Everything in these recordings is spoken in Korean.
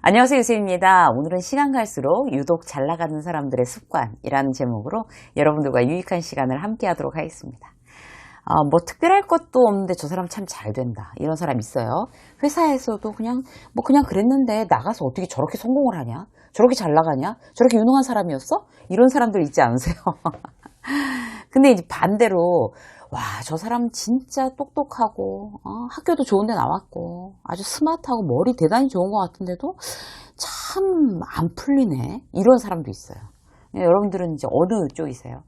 안녕하세요, 유세입니다. 오늘은 시간 갈수록 유독 잘 나가는 사람들의 습관이라는 제목으로 여러분들과 유익한 시간을 함께 하도록 하겠습니다. 뭐 특별할 것도 없는데 저 사람 참 잘 된다. 이런 사람 있어요. 회사에서도 그냥 그랬는데 나가서 어떻게 저렇게 성공을 하냐? 저렇게 잘 나가냐? 저렇게 유능한 사람이었어? 이런 사람들 있지 않으세요? 근데 이제 반대로 와, 저 사람 진짜 똑똑하고 학교도 좋은 데 나왔고 아주 스마트하고 머리 대단히 좋은 것 같은데도 참 안 풀리네. 이런 사람도 있어요. 여러분들은 이제 어느 쪽이세요?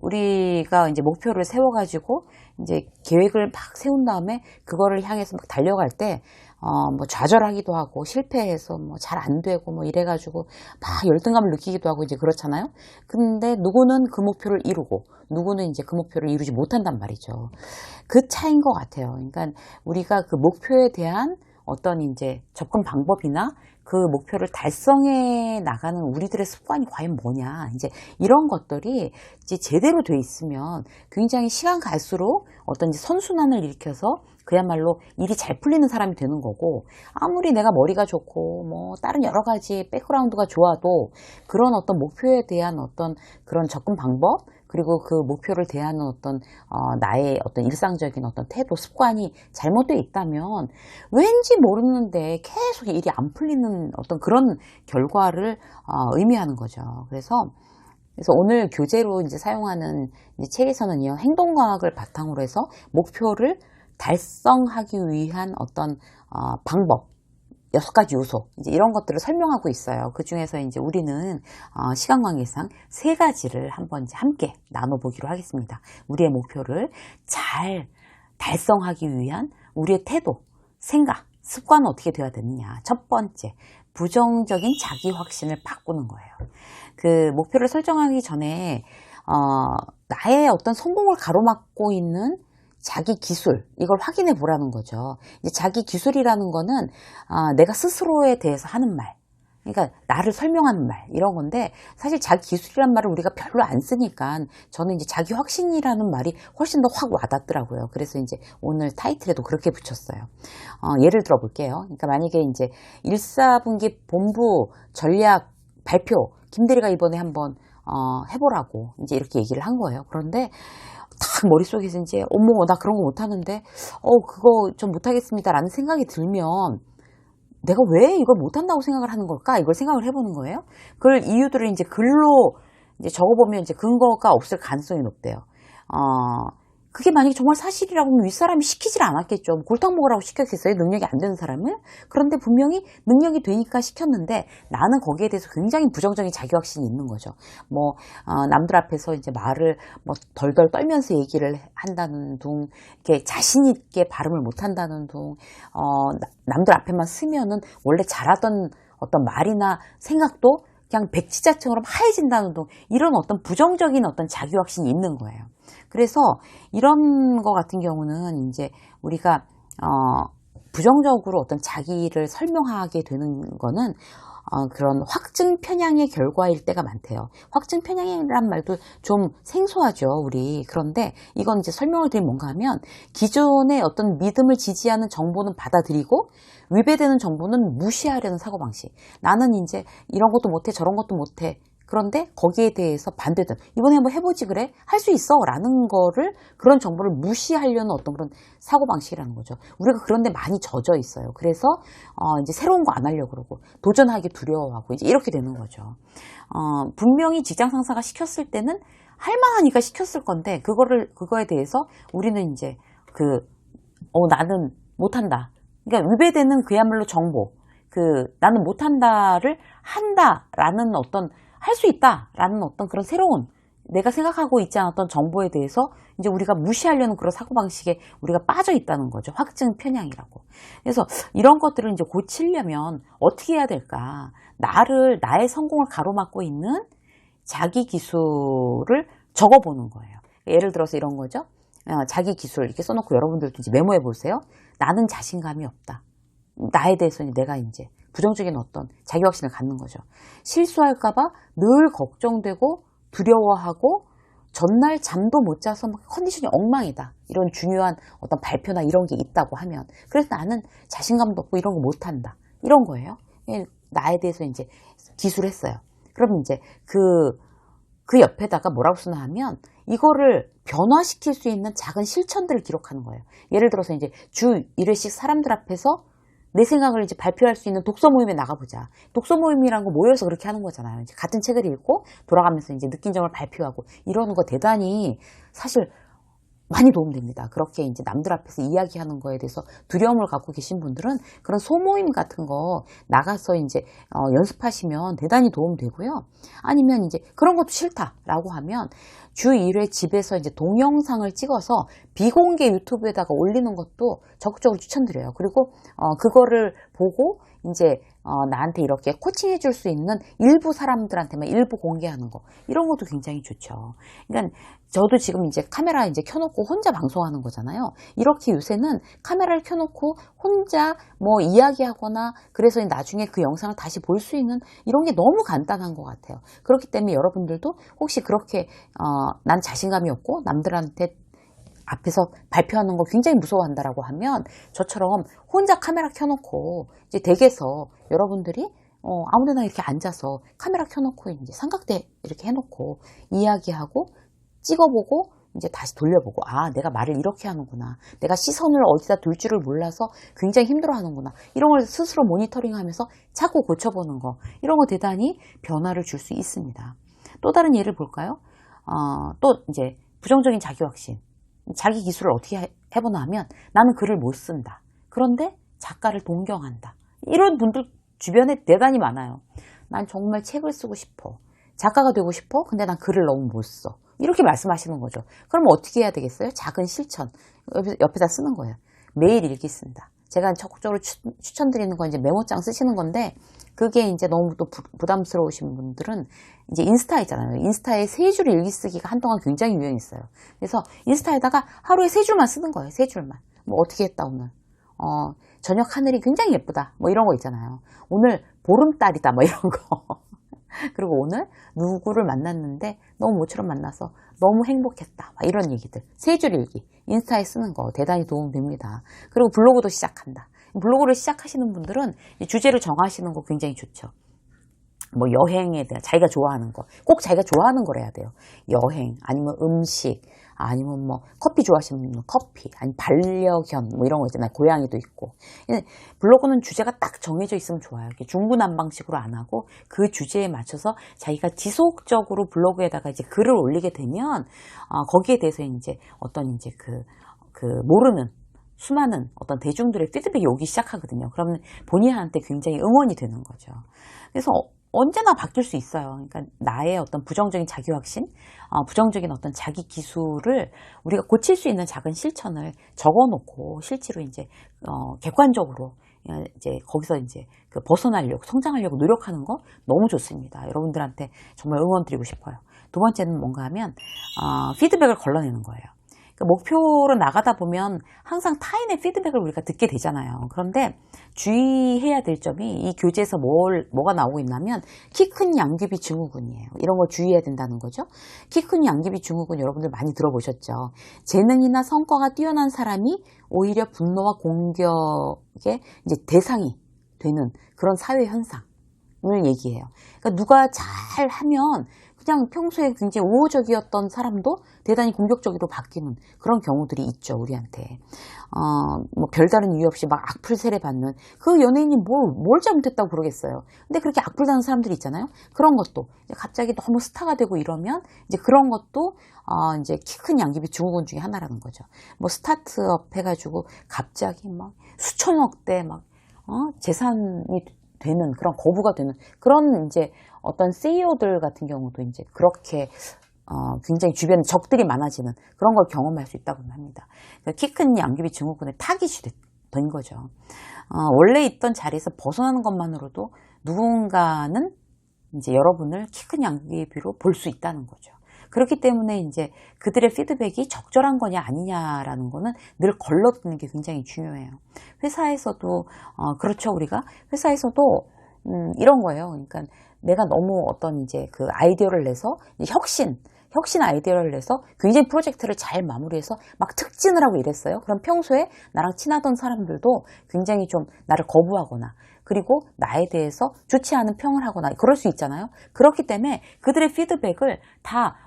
우리가 이제 목표를 세워가지고 이제 계획을 막 세운 다음에 그거를 향해서 막 달려갈 때 뭐 좌절하기도 하고 실패해서 뭐 잘 안 되고 뭐 이래가지고 막 열등감을 느끼기도 하고 이제 그렇잖아요. 근데 누구는 그 목표를 이루고 누구는 이제 그 목표를 이루지 못한단 말이죠. 그 차이인 것 같아요. 그러니까 우리가 그 목표에 대한 어떤 이제 접근 방법이나 그 목표를 달성해 나가는 우리들의 습관이 과연 뭐냐. 이제 이런 것들이 이제 제대로 돼 있으면 굉장히 시간 갈수록 어떤 이제 선순환을 일으켜서 그야말로 일이 잘 풀리는 사람이 되는 거고, 아무리 내가 머리가 좋고 뭐 다른 여러 가지 백그라운드가 좋아도 그런 어떤 목표에 대한 어떤 그런 접근 방법, 그리고 그 목표를 대하는 어떤 나의 어떤 일상적인 어떤 태도, 습관이 잘못되어 있다면 왠지 모르는데 계속 일이 안 풀리는 어떤 그런 결과를 의미하는 거죠. 그래서 오늘 교재로 이제 사용하는 이제 책에서는요, 행동과학을 바탕으로 해서 목표를 달성하기 위한 어떤 방법, 6가지 요소, 이제 이런 것들을 설명하고 있어요. 그 중에서 이제 우리는 시간 관계상 3가지를 한번 이제 함께 나눠보기로 하겠습니다. 우리의 목표를 잘 달성하기 위한 우리의 태도, 생각, 습관은 어떻게 되어야 되느냐. 첫 번째, 부정적인 자기 확신을 바꾸는 거예요. 그 목표를 설정하기 전에 나의 어떤 성공을 가로막고 있는 자기 기술, 이걸 확인해 보라는 거죠. 이제 자기 기술이라는 거는 내가 스스로에 대해서 하는 말, 그러니까 나를 설명하는 말, 이런 건데, 사실 자기 기술이란 말을 우리가 별로 안 쓰니까 저는 이제 자기 확신이라는 말이 훨씬 더 확 와닿더라고요. 그래서 이제 오늘 타이틀에도 그렇게 붙였어요. 예를 들어 볼게요. 그러니까 만약에 이제 1, 4분기 본부 전략 발표, 김대리가 이번에 한번 해보라고 이제 이렇게 얘기를 한 거예요. 그런데 딱 머릿속에서 이제 어머, 나 그런 거 못하는데 그거 좀 못하겠습니다 라는 생각이 들면 내가 왜 이걸 못한다고 생각을 하는 걸까? 이걸 생각을 해보는 거예요. 그걸 이유들을 이제 글로 이제 적어보면 이제 근거가 없을 가능성이 높대요. 그게 만약에 정말 사실이라고 하면 윗사람이 시키질 않았겠죠. 골탕 먹으라고 시켰겠어요? 능력이 안 되는 사람을? 그런데 분명히 능력이 되니까 시켰는데 나는 거기에 대해서 굉장히 부정적인 자기확신이 있는 거죠. 남들 앞에서 이제 말을 덜덜 떨면서 얘기를 한다는 둥, 이렇게 자신있게 발음을 못 한다는 둥, 남들 앞에만 쓰면은 원래 잘하던 어떤 말이나 생각도 그냥 백지자처럼 하얘진다는 둥, 이런 어떤 부정적인 어떤 자기확신이 있는 거예요. 그래서 이런 거 같은 경우는 이제 우리가 부정적으로 어떤 자기를 설명하게 되는 거는 그런 확증 편향의 결과일 때가 많대요. 확증 편향이란 말도 좀 생소하죠, 우리. 그런데 이건 이제 설명을 드리면 뭔가 하면 기존의 어떤 믿음을 지지하는 정보는 받아들이고 위배되는 정보는 무시하려는 사고방식. 나는 이제 이런 것도 못해, 저런 것도 못해. 그런데 거기에 대해서 반대든 이번에 한번 해보지 그래? 할 수 있어 라는 거를, 그런 정보를 무시하려는 어떤 그런 사고방식이라는 거죠. 우리가 그런데 많이 젖어 있어요. 그래서 이제 새로운 거 안 하려고 그러고 도전하기 두려워하고 이제 이렇게 되는 거죠. 분명히 직장 상사가 시켰을 때는 할만하니까 시켰을 건데 그거에 대해서 우리는 이제 나는 못한다. 그러니까 위배되는 그야말로 정보, 나는 못한다를 한다라는 어떤, 할 수 있다라는 어떤 그런 새로운, 내가 생각하고 있지 않았던 정보에 대해서 이제 우리가 무시하려는 그런 사고방식에 우리가 빠져 있다는 거죠. 확증 편향이라고. 그래서 이런 것들을 이제 고치려면 어떻게 해야 될까? 나의 성공을 가로막고 있는 자기 기술을 적어보는 거예요. 예를 들어서 이런 거죠. 자기 기술 이렇게 써놓고 여러분들도 이제 메모해 보세요. 나는 자신감이 없다. 나에 대해서 내가 이제 부정적인 어떤 자기 확신을 갖는 거죠. 실수할까봐 늘 걱정되고 두려워하고 전날 잠도 못 자서 막 컨디션이 엉망이다. 이런 중요한 어떤 발표나 이런 게 있다고 하면, 그래서 나는 자신감도 없고 이런 거 못한다. 이런 거예요. 나에 대해서 이제 기술했어요. 그럼 이제 그 옆에다가 뭐라고 쓰나 하면 이거를 변화시킬 수 있는 작은 실천들을 기록하는 거예요. 예를 들어서 이제 주 1회씩 사람들 앞에서 내 생각을 이제 발표할 수 있는 독서 모임에 나가보자. 독서 모임이란 거 모여서 그렇게 하는 거잖아요. 이제 같은 책을 읽고 돌아가면서 이제 느낀 점을 발표하고 이러는 거 대단히 사실 많이 도움됩니다. 그렇게 이제 남들 앞에서 이야기하는 거에 대해서 두려움을 갖고 계신 분들은 그런 소모임 같은 거 나가서 이제 연습하시면 대단히 도움되고요. 아니면 이제 그런 것도 싫다라고 하면 주 1회 집에서 이제 동영상을 찍어서 비공개 유튜브에다가 올리는 것도 적극적으로 추천드려요. 그리고 그거를 보고 이제 나한테 이렇게 코칭해 줄 수 있는 일부 사람들한테만 일부 공개하는 거 이런 것도 굉장히 좋죠. 그러니까 저도 지금 이제 카메라 이제 켜놓고 혼자 방송하는 거잖아요. 이렇게 요새는 카메라를 켜놓고 혼자 뭐 이야기하거나 그래서 나중에 그 영상을 다시 볼 수 있는 이런 게 너무 간단한 것 같아요. 그렇기 때문에 여러분들도 혹시 그렇게 난 자신감이 없고 남들한테 앞에서 발표하는 거 굉장히 무서워한다라고 하면 저처럼 혼자 카메라 켜놓고 이제 댁에서 여러분들이 아무데나 이렇게 앉아서 카메라 켜놓고 이제 삼각대 이렇게 해놓고 이야기하고 찍어보고 이제 다시 돌려보고 내가 말을 이렇게 하는구나. 내가 시선을 어디다 둘 줄을 몰라서 굉장히 힘들어하는구나. 이런 걸 스스로 모니터링하면서 자꾸 고쳐보는 거 이런 거 대단히 변화를 줄 수 있습니다. 또 다른 예를 볼까요? 또 이제 부정적인 자기 확신. 자기 기술을 어떻게 해보나 하면 나는 글을 못 쓴다. 그런데 작가를 동경한다. 이런 분들 주변에 대단히 많아요. 난 정말 책을 쓰고 싶어. 작가가 되고 싶어. 근데 난 글을 너무 못 써. 이렇게 말씀하시는 거죠. 그럼 어떻게 해야 되겠어요? 작은 실천. 옆에다 쓰는 거예요. 매일 일기 쓴다. 제가 적극적으로 추천드리는 건 이제 메모장 쓰시는 건데 그게 이제 너무 또 부담스러우신 분들은 이제 인스타 있잖아요. 인스타에 3줄 일기 쓰기가 한동안 굉장히 유행했어요. 그래서 인스타에다가 하루에 3줄만 쓰는 거예요. 3줄만. 뭐 어떻게 했다 오늘. 저녁 하늘이 굉장히 예쁘다. 뭐 이런 거 있잖아요. 오늘 보름달이다. 뭐 이런 거. 그리고 오늘 누구를 만났는데 너무 모처럼 만나서 너무 행복했다. 막 이런 얘기들. 3줄 일기. 인스타에 쓰는 거 대단히 도움됩니다. 그리고 블로그도 시작한다. 블로그를 시작하시는 분들은 주제를 정하시는 거 굉장히 좋죠. 뭐 여행에 대한 자기가 좋아하는 거. 꼭 자기가 좋아하는 걸 해야 돼요. 여행, 아니면 음식, 아니면 뭐 커피 좋아하시는 분은 커피, 아니면 반려견 뭐 이런 거 있잖아요. 고양이도 있고. 블로그는 주제가 딱 정해져 있으면 좋아요. 이렇게 중구난방식으로 안 하고 그 주제에 맞춰서 자기가 지속적으로 블로그에다가 이제 글을 올리게 되면 거기에 대해서 이제 어떤 이제 모르는 수많은 어떤 대중들의 피드백이 오기 시작하거든요. 그러면 본인한테 굉장히 응원이 되는 거죠. 그래서 언제나 바뀔 수 있어요. 그러니까 나의 어떤 부정적인 자기 확신, 부정적인 어떤 자기 기술을 우리가 고칠 수 있는 작은 실천을 적어놓고 실제로 이제 객관적으로 이제 거기서 이제 벗어나려고 성장하려고 노력하는 거 너무 좋습니다. 여러분들한테 정말 응원 드리고 싶어요. 두 번째는 뭔가 하면 피드백을 걸러내는 거예요. 목표로 나가다 보면 항상 타인의 피드백을 우리가 듣게 되잖아요. 그런데 주의해야 될 점이 이 교재에서 뭐가 나오고 있냐면 키 큰 양귀비 증후군이에요. 이런 걸 주의해야 된다는 거죠. 키 큰 양귀비 증후군 여러분들 많이 들어보셨죠. 재능이나 성과가 뛰어난 사람이 오히려 분노와 공격의 이제 대상이 되는 그런 사회 현상을 얘기해요. 그러니까 누가 잘 하면 그냥 평소에 굉장히 우호적이었던 사람도 대단히 공격적으로 바뀌는 그런 경우들이 있죠, 우리한테. 뭐 별다른 이유 없이 막 악플 세례받는 그 연예인이 뭘 잘못했다고 그러겠어요. 근데 그렇게 악플다는 사람들이 있잖아요. 그런 것도 갑자기 너무 스타가 되고 이러면 이제 그런 것도 이제 키 큰 양귀비 증후군 중에 하나라는 거죠. 뭐 스타트업 해가지고 갑자기 막 수천억대 막 재산이 되는 그런 거부가 되는 그런 이제 어떤 CEO들 같은 경우도 이제 그렇게 굉장히 주변에 적들이 많아지는 그런 걸 경험할 수 있다고 합니다. 키 큰 양귀비 증후군의 타깃이 된 거죠. 원래 있던 자리에서 벗어나는 것만으로도 누군가는 이제 여러분을 키 큰 양귀비로 볼 수 있다는 거죠. 그렇기 때문에 이제 그들의 피드백이 적절한 거냐 아니냐라는 거는 늘 걸러두는 게 굉장히 중요해요. 회사에서도 그렇죠. 우리가 회사에서도 이런 거예요. 그러니까 내가 너무 어떤 이제 그 아이디어를 내서 혁신 아이디어를 내서 굉장히 프로젝트를 잘 마무리해서 막 특진을 하고 이랬어요. 그럼 평소에 나랑 친하던 사람들도 굉장히 좀 나를 거부하거나 그리고 나에 대해서 좋지 않은 평을 하거나 그럴 수 있잖아요. 그렇기 때문에 그들의 피드백을 다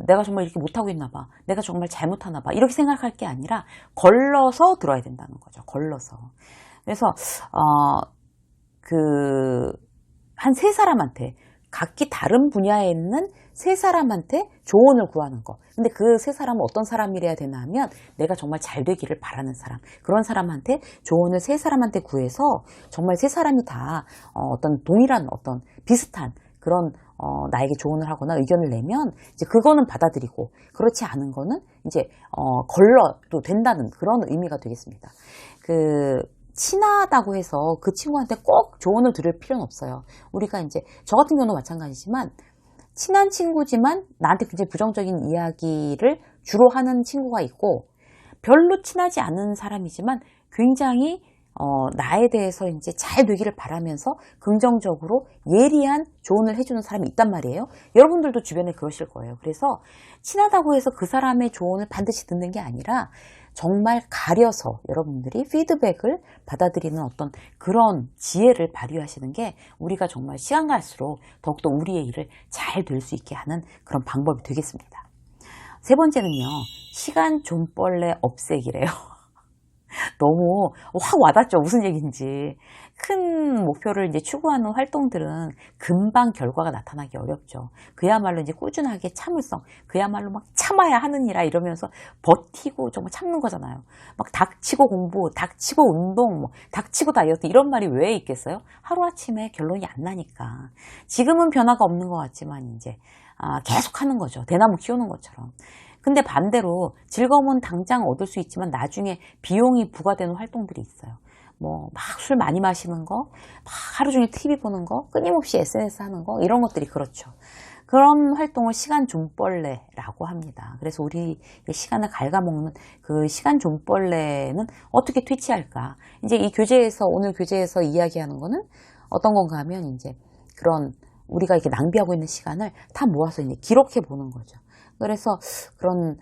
내가 정말 이렇게 못하고 있나 봐. 내가 정말 잘못하나 봐. 이렇게 생각할 게 아니라 걸러서 들어야 된다는 거죠. 걸러서. 그래서 한 세 사람한테 각기 다른 분야에 있는 세 사람한테 조언을 구하는 거. 근데 그 세 사람은 어떤 사람이래야 되나 하면 내가 정말 잘 되기를 바라는 사람. 그런 사람한테 조언을 세 사람한테 구해서 정말 세 사람이 다 어떤 동일한 어떤 비슷한 그런 나에게 조언을 하거나 의견을 내면 이제 그거는 받아들이고 그렇지 않은 거는 이제 걸러도 된다는 그런 의미가 되겠습니다. 친하다고 해서 그 친구한테 꼭 조언을 들을 필요는 없어요. 우리가 이제 저 같은 경우도 마찬가지지만 친한 친구지만 나한테 굉장히 부정적인 이야기를 주로 하는 친구가 있고 별로 친하지 않은 사람이지만 굉장히 나에 대해서 이제 잘 되기를 바라면서 긍정적으로 예리한 조언을 해주는 사람이 있단 말이에요. 여러분들도 주변에 그러실 거예요. 그래서 친하다고 해서 그 사람의 조언을 반드시 듣는 게 아니라 정말 가려서 여러분들이 피드백을 받아들이는 어떤 그런 지혜를 발휘하시는 게 우리가 정말 시간 갈수록 더욱더 우리의 일을 잘 될 수 있게 하는 그런 방법이 되겠습니다. 세 번째는요, 시간 존벌레 없애기래요. 너무 확 와닿죠. 무슨 얘기인지. 큰 목표를 이제 추구하는 활동들은 금방 결과가 나타나기 어렵죠. 그야말로 이제 꾸준하게 참을성, 그야말로 막 참아야 하느니라 이러면서 버티고 정말 참는 거잖아요. 막 닥치고 공부, 닥치고 운동, 닥치고 다이어트 이런 말이 왜 있겠어요? 하루아침에 결론이 안 나니까. 지금은 변화가 없는 것 같지만 이제 계속 하는 거죠. 대나무 키우는 것처럼. 근데 반대로 즐거움은 당장 얻을 수 있지만 나중에 비용이 부과되는 활동들이 있어요. 막 술 많이 마시는 거, 막 하루 종일 TV 보는 거, 끊임없이 SNS 하는 거, 이런 것들이 그렇죠. 그런 활동을 시간 존벌레라고 합니다. 그래서 우리 시간을 갉아먹는 그 시간 존벌레는 어떻게 퇴치할까? 이제 오늘 교재에서 이야기하는 거는 어떤 건가 하면 이제 그런 우리가 이렇게 낭비하고 있는 시간을 다 모아서 이제 기록해 보는 거죠. 그래서 그런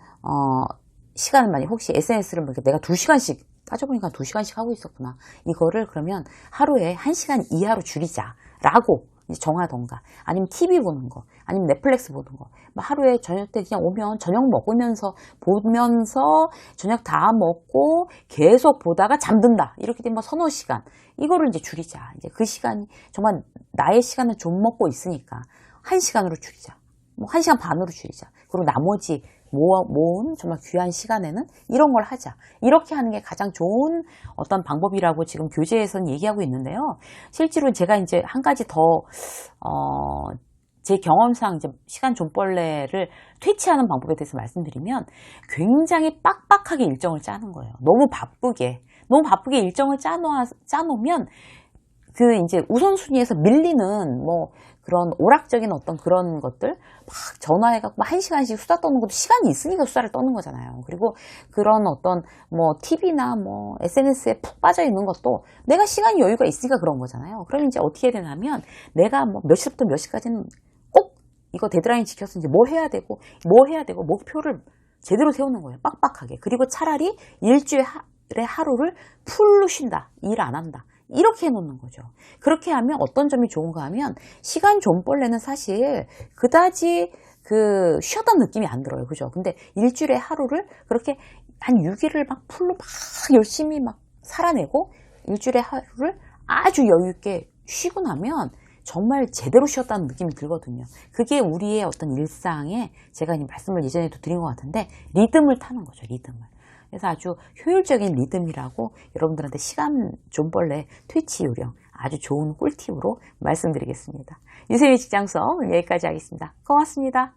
시간을 만약 혹시 SNS를 내가 2시간씩 따져보니까 2시간씩 하고 있었구나. 이거를 그러면 하루에 1시간 이하로 줄이자라고 정하던가 아니면 TV 보는 거 아니면 넷플릭스 보는 거 하루에 저녁 때 그냥 오면 저녁 먹으면서 보면서 저녁 다 먹고 계속 보다가 잠든다. 이렇게 되면 서너 시간 이거를 이제 줄이자. 이제 그 시간이 정말 나의 시간을 좀 먹고 있으니까 1시간으로 줄이자. 1시간 반으로 줄이자. 그리고 나머지 모은 정말 귀한 시간에는 이런 걸 하자. 이렇게 하는 게 가장 좋은 어떤 방법이라고 지금 교재에서는 얘기하고 있는데요. 실제로 제가 이제 한 가지 더, 제 경험상 이제 시간 존벌레를 퇴치하는 방법에 대해서 말씀드리면 굉장히 빡빡하게 일정을 짜는 거예요. 너무 바쁘게 일정을 짜놓으면 이제 우선순위에서 밀리는 그런 오락적인 어떤 그런 것들 막 전화해갖고 1시간씩 수다 떠는 것도 시간이 있으니까 수다를 떠는 거잖아요. 그리고 그런 어떤 TV나 SNS에 푹 빠져 있는 것도 내가 시간이 여유가 있으니까 그런 거잖아요. 그럼 이제 어떻게 되냐면 내가 몇 시부터 몇 시까지는 꼭 이거 데드라인 지켜서 이제 뭐 해야 되고 목표를 제대로 세우는 거예요. 빡빡하게. 그리고 차라리 일주일에 하루를 풀로 쉰다. 일 안 한다. 이렇게 해놓는 거죠. 그렇게 하면 어떤 점이 좋은가 하면 시간 존벌레는 사실 그다지 쉬었다는 느낌이 안 들어요. 그죠? 근데 일주일에 하루를 그렇게 한 6일을 막 풀로 막 열심히 막 살아내고 일주일에 하루를 아주 여유 있게 쉬고 나면 정말 제대로 쉬었다는 느낌이 들거든요. 그게 우리의 어떤 일상에 제가 말씀을 예전에도 드린 것 같은데 리듬을 타는 거죠. 리듬을. 그래서 아주 효율적인 리듬이라고 여러분들한테 시간 존벌레 퇴치 요령 아주 좋은 꿀팁으로 말씀드리겠습니다. 유세미 직장성 여기까지 하겠습니다. 고맙습니다.